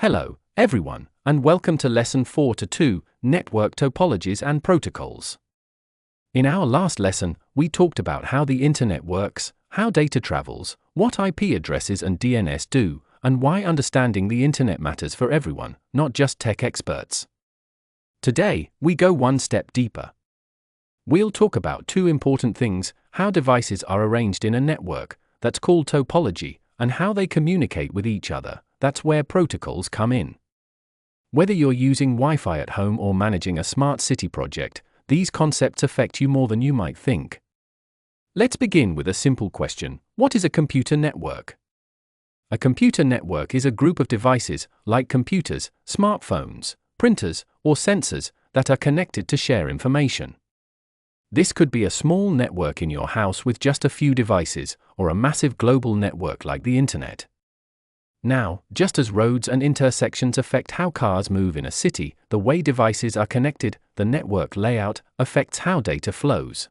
Hello, everyone, and welcome to Lesson 4-2, Network Topologies and Protocols. In our last lesson, we talked about how the Internet works, how data travels, what IP addresses and DNS do, and why understanding the Internet matters for everyone, not just tech experts. Today, we go one step deeper. We'll talk about two important things: how devices are arranged in a network, that's called topology, and how they communicate with each other. That's where protocols come in. Whether you're using Wi-Fi at home or managing a smart city project, these concepts affect you more than you might think. Let's begin with a simple question. What is a computer network? A computer network is a group of devices, like computers, smartphones, printers, or sensors, that are connected to share information. This could be a small network in your house with just a few devices, or a massive global network like the Internet. Now, just as roads and intersections affect how cars move in a city, the way devices are connected, the network layout, affects how data flows.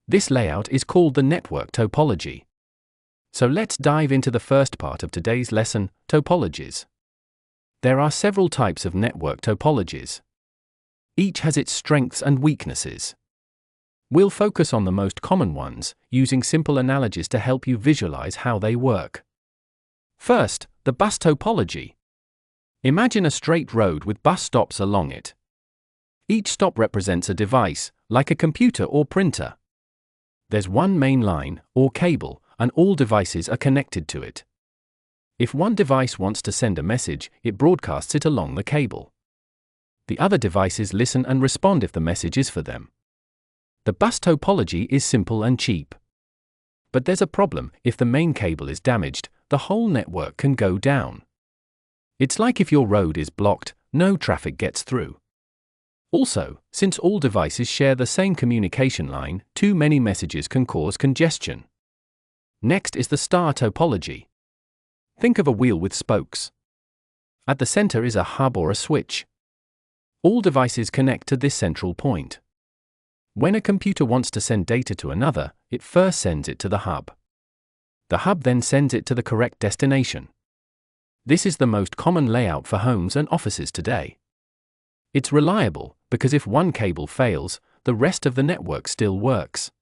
This layout is called the network topology. So let's dive into the first part of today's lesson, topologies. There are several types of network topologies. Each has its strengths and weaknesses. We'll focus on the most common ones, using simple analogies to help you visualize how they work. First, the bus topology. Imagine a straight road with bus stops along it. Each stop represents a device, like a computer or printer. There's one main line, or cable, and all devices are connected to it. If one device wants to send a message, it broadcasts it along the cable. The other devices listen and respond if the message is for them. The bus topology is simple and cheap. But there's a problem: if the main cable is damaged, the whole network can go down. It's like if your road is blocked, no traffic gets through. Also, since all devices share the same communication line, too many messages can cause congestion. Next is the star topology. Think of a wheel with spokes. At the center is a hub or a switch. All devices connect to this central point. When a computer wants to send data to another, it first sends it to the hub. The hub then sends it to the correct destination. This is the most common layout for homes and offices today. It's reliable, because if one cable fails, the rest of the network still works.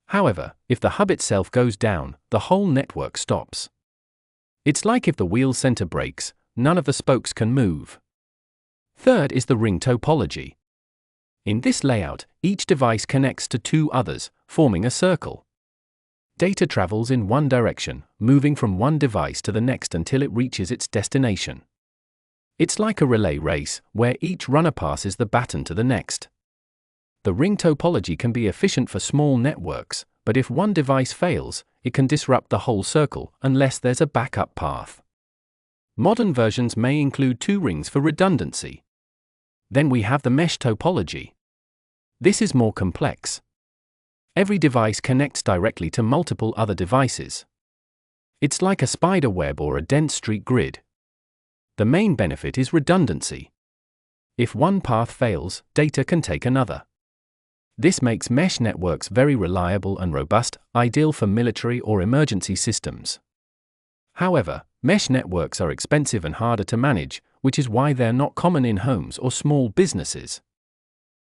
However, if the hub itself goes down, the whole network stops. It's like if the wheel's center breaks, none of the spokes can move. Third is the ring topology. In this layout, each device connects to two others, forming a circle. Data travels in one direction, moving from one device to the next until it reaches its destination. It's like a relay race, where each runner passes the baton to the next. The ring topology can be efficient for small networks, but if one device fails, it can disrupt the whole circle unless there's a backup path. Modern versions may include two rings for redundancy. Then we have the mesh topology. This is more complex. Every device connects directly to multiple other devices. It's like a spider web or a dense street grid. The main benefit is redundancy. If one path fails, data can take another. This makes mesh networks very reliable and robust, ideal for military or emergency systems. However, mesh networks are expensive and harder to manage, which is why they're not common in homes or small businesses.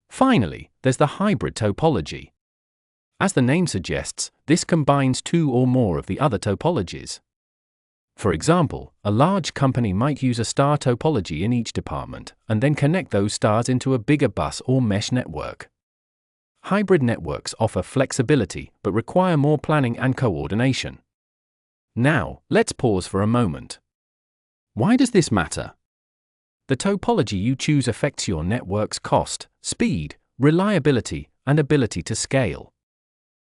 Finally, there's the hybrid topology. As the name suggests, this combines two or more of the other topologies. For example, a large company might use a star topology in each department, and then connect those stars into a bigger bus or mesh network. Hybrid networks offer flexibility, but require more planning and coordination. Now, let's pause for a moment. Why does this matter? The topology you choose affects your network's cost, speed, reliability, and ability to scale.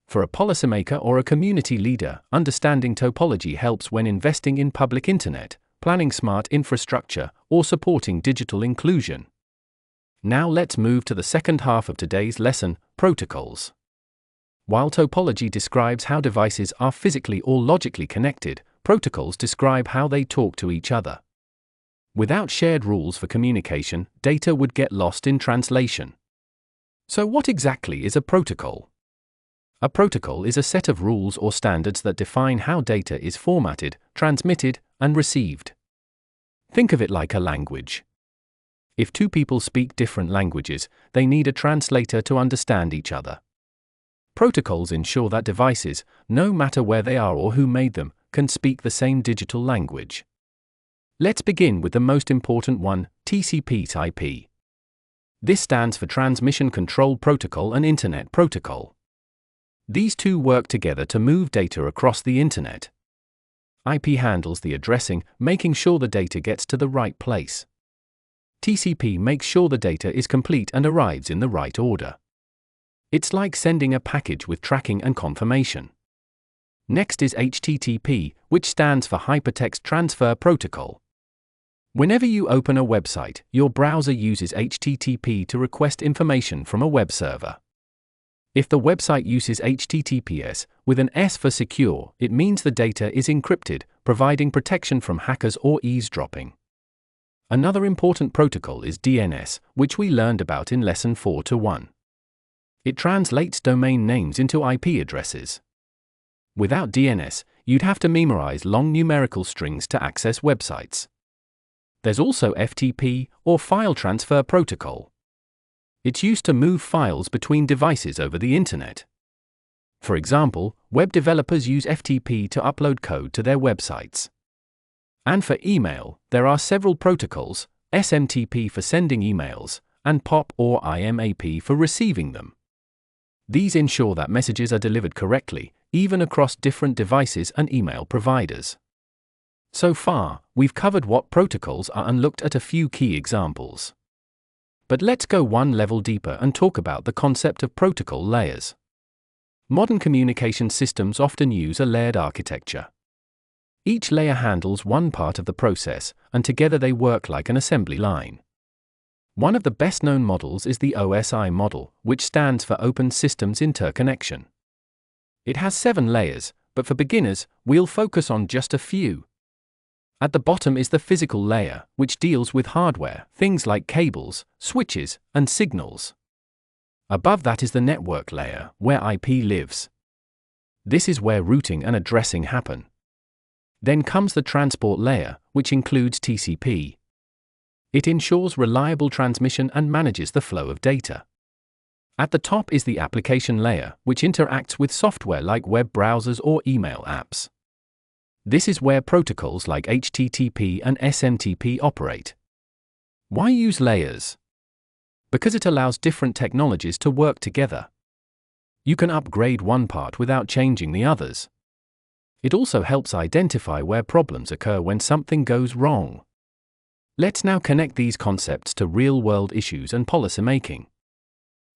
For a policymaker or a community leader, understanding topology helps when investing in public internet, planning smart infrastructure, or supporting digital inclusion. Now let's move to the second half of today's lesson, protocols. While topology describes how devices are physically or logically connected, protocols describe how they talk to each other. Without shared rules for communication, data would get lost in translation. So what exactly is a protocol? A protocol is a set of rules or standards that define how data is formatted, transmitted, and received. Think of it like a language. If two people speak different languages, they need a translator to understand each other. Protocols ensure that devices, no matter where they are or who made them, can speak the same digital language. Let's begin with the most important one, TCP/IP. This stands for Transmission Control Protocol and Internet Protocol. These two work together to move data across the Internet. IP handles the addressing, making sure the data gets to the right place. TCP makes sure the data is complete and arrives in the right order. It's like sending a package with tracking and confirmation. Next is HTTP, which stands for Hypertext Transfer Protocol. Whenever you open a website, your browser uses HTTP to request information from a web server. If the website uses HTTPS, with an S for secure, it means the data is encrypted, providing protection from hackers or eavesdropping. Another important protocol is DNS, which we learned about in Lesson 4-1. It translates domain names into IP addresses. Without DNS, you'd have to memorize long numerical strings to access websites. There's also FTP, or File Transfer Protocol. It's used to move files between devices over the Internet. For example, web developers use FTP to upload code to their websites. And for email, there are several protocols, SMTP for sending emails, and POP or IMAP for receiving them. These ensure that messages are delivered correctly, even across different devices and email providers. So far, we've covered what protocols are and looked at a few key examples. But let's go one level deeper and talk about the concept of protocol layers. Modern communication systems often use a layered architecture. Each layer handles one part of the process, and together they work like an assembly line. One of the best-known models is the OSI model, which stands for Open Systems Interconnection. It has 7 layers, but for beginners, we'll focus on just a few. At the bottom is the physical layer, which deals with hardware, things like cables, switches, and signals. Above that is the network layer, where IP lives. This is where routing and addressing happen. Then comes the transport layer, which includes TCP. It ensures reliable transmission and manages the flow of data. At the top is the application layer, which interacts with software like web browsers or email apps. This is where protocols like HTTP and SMTP operate. Why use layers? Because it allows different technologies to work together. You can upgrade one part without changing the others. It also helps identify where problems occur when something goes wrong. Let's now connect these concepts to real-world issues and policymaking.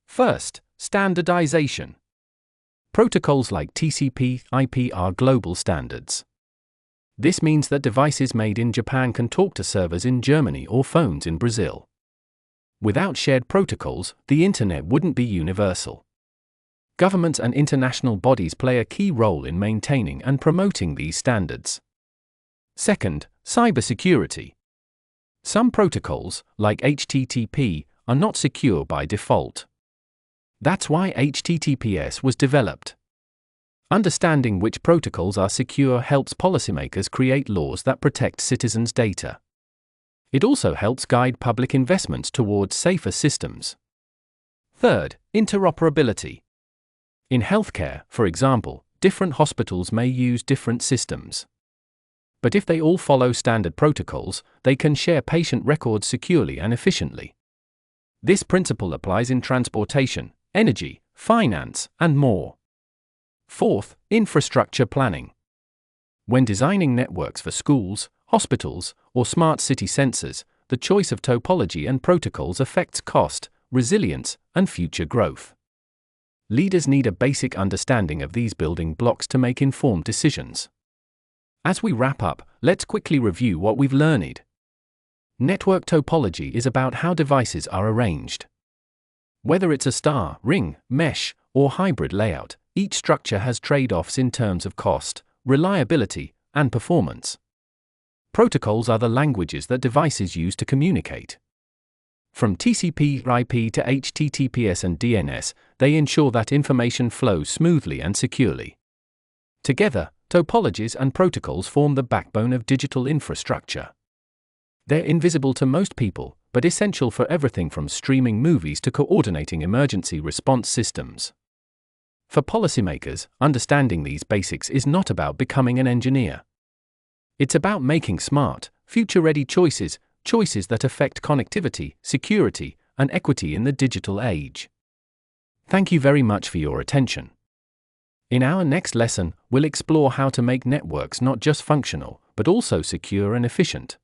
First, standardization. Protocols like TCP/IP are global standards. This means that devices made in Japan can talk to servers in Germany or phones in Brazil. Without shared protocols, the Internet wouldn't be universal. Governments and international bodies play a key role in maintaining and promoting these standards. Second, cybersecurity. Some protocols, like HTTP, are not secure by default. That's why HTTPS was developed. Understanding which protocols are secure helps policymakers create laws that protect citizens' data. It also helps guide public investments towards safer systems. Third, interoperability. In healthcare, for example, different hospitals may use different systems. But if they all follow standard protocols, they can share patient records securely and efficiently. This principle applies in transportation, energy, finance, and more. Fourth, infrastructure planning. When designing networks for schools, hospitals, or smart city sensors, the choice of topology and protocols affects cost, resilience, and future growth. Leaders need a basic understanding of these building blocks to make informed decisions. As we wrap up, let's quickly review what we've learned. Network topology is about how devices are arranged. Whether it's a star, ring, mesh, or hybrid layout, each structure has trade-offs in terms of cost, reliability, and performance. Protocols are the languages that devices use to communicate. From TCP/IP to HTTPS and DNS, they ensure that information flows smoothly and securely. Together, topologies and protocols form the backbone of digital infrastructure. They're invisible to most people, but essential for everything from streaming movies to coordinating emergency response systems. For policymakers, understanding these basics is not about becoming an engineer. It's about making smart, future-ready choices that affect connectivity, security, and equity in the digital age. Thank you very much for your attention. In our next lesson, we'll explore how to make networks not just functional, but also secure and efficient.